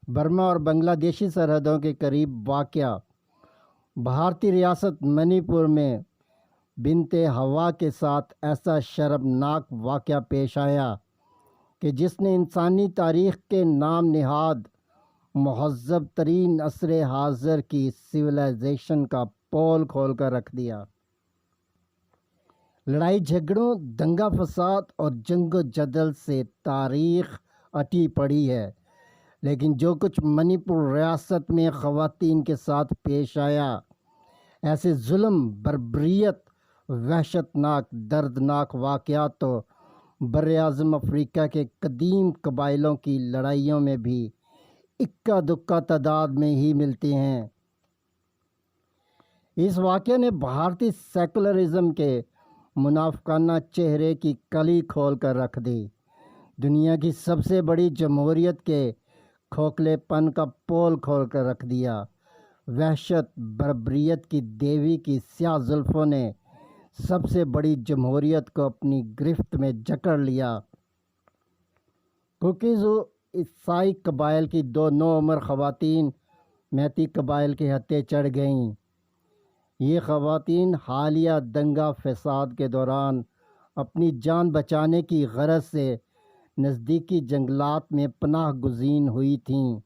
Burma اور بنگلہ دیشی سرحدوں کے قریب واقع بھارتی ریاست منی پور میں بنت ہوا کے ساتھ ایسا شرمناک واقعہ پیش آیا کہ جس نے انسانی تاریخ کے نام نہاد مہذب ترین عصر حاضر کی سویلائزیشن کا پول کھول کر رکھ دیا۔ لڑائی جھگڑوں، دنگا فساد اور جنگ و جدل سے تاریخ اٹی پڑی ہے، لیکن جو کچھ منی پور ریاست میں خواتین کے ساتھ پیش آیا، ایسے ظلم، بربریت، وحشتناک دردناک واقعات تو براعظم افریقہ کے قدیم قبائلوں کی لڑائیوں میں بھی اکا دکا تعداد میں ہی ملتی ہیں۔ اس واقعے نے بھارتی سیکولرزم کے منافقانہ چہرے کی کلی کھول کر رکھ دی، دنیا کی سب سے بڑی جمہوریت کے کھوکھلے پن کا پول کھول کر رکھ دیا۔ وحشت بربریت کی دیوی کی سیاہ زلفوں نے سب سے بڑی جمہوریت کو اپنی گرفت میں جکڑ لیا۔ کوکیز و عیسائی قبائل کی دو نوعمر خواتین میتی قبائل کے ہتھے چڑھ گئیں۔ یہ خواتین حالیہ دنگا فساد کے دوران اپنی جان بچانے کی غرض سے نزدیکی جنگلات میں پناہ گزین ہوئی تھیں،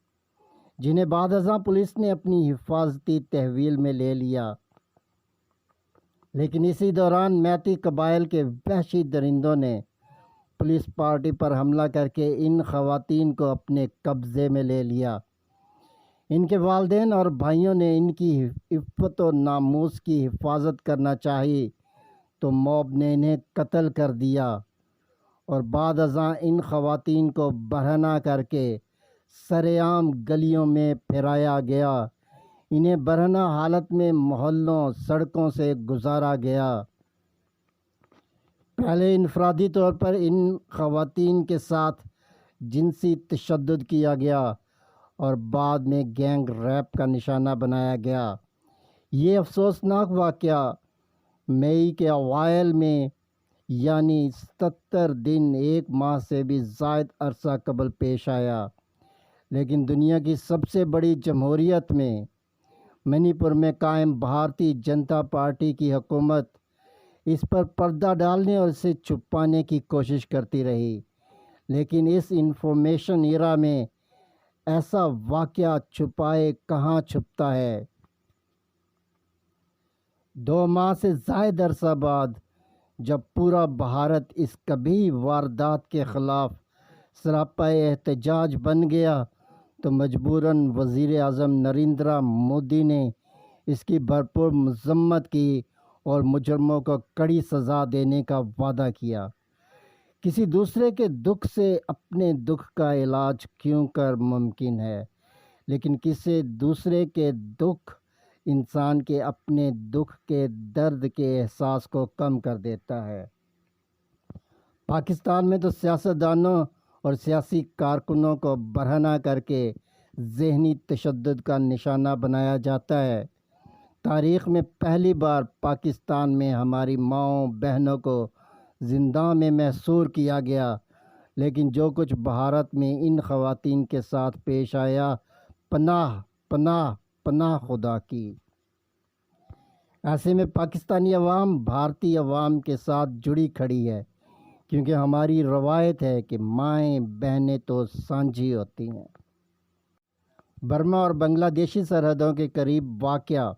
جنہیں بعد ازاں پولیس نے اپنی حفاظتی تحویل میں لے لیا۔ لیکن اسی دوران میتی قبائل کے وحشی درندوں نے پولیس پارٹی پر حملہ کر کے ان خواتین کو اپنے قبضے میں لے لیا۔ ان کے والدین اور بھائیوں نے ان کی عفت و ناموس کی حفاظت کرنا چاہی تو موب نے انہیں قتل کر دیا، اور بعد ازاں ان خواتین کو برہنہ کر کے سرعام گلیوں میں پھرایا گیا۔ انہیں برہنہ حالت میں محلوں، سڑکوں سے گزارا گیا۔ پہلے انفرادی طور پر ان خواتین کے ساتھ جنسی تشدد کیا گیا اور بعد میں گینگ ریپ کا نشانہ بنایا گیا۔ یہ افسوسناک واقعہ مئی کے اوائل میں، یعنی 77 دن 1 ماہ سے بھی زائد عرصہ قبل پیش آیا، لیکن دنیا کی سب سے بڑی جمہوریت میں منی پور میں قائم بھارتی جنتا پارٹی کی حکومت اس پر پردہ ڈالنے اور اسے چھپانے کی کوشش کرتی رہی۔ لیکن اس انفارمیشن ایرا میں ایسا واقعہ چھپائے کہاں چھپتا ہے۔ 2 ماہ سے زائد عرصہ بعد جب پورا بھارت اس کبھی واردات کے خلاف سراپا احتجاج بن گیا تو مجبوراً وزیر اعظم نریندر مودی نے اس کی بھرپور مذمت کی اور مجرموں کو کڑی سزا دینے کا وعدہ کیا۔ کسی دوسرے کے دکھ سے اپنے دکھ کا علاج کیوں کر ممکن ہے، لیکن کسی دوسرے کے دکھ انسان کے اپنے دکھ کے درد کے احساس کو کم کر دیتا ہے۔ پاکستان میں تو سیاستدانوں اور سیاسی کارکنوں کو برہنہ کر کے ذہنی تشدد کا نشانہ بنایا جاتا ہے۔ تاریخ میں پہلی بار پاکستان میں ہماری ماؤں بہنوں کو زنداں میں محصور کیا گیا، لیکن جو کچھ بھارت میں ان خواتین کے ساتھ پیش آیا، پناہ پناہ پناہ خدا کی۔ ایسے میں پاکستانی عوام بھارتی عوام کے ساتھ جڑی کھڑی ہے، کیونکہ ہماری روایت ہے کہ مائیں بہنیں تو سانجھی ہوتی ہیں۔ برما اور بنگلہ دیشی سرحدوں کے قریب واقع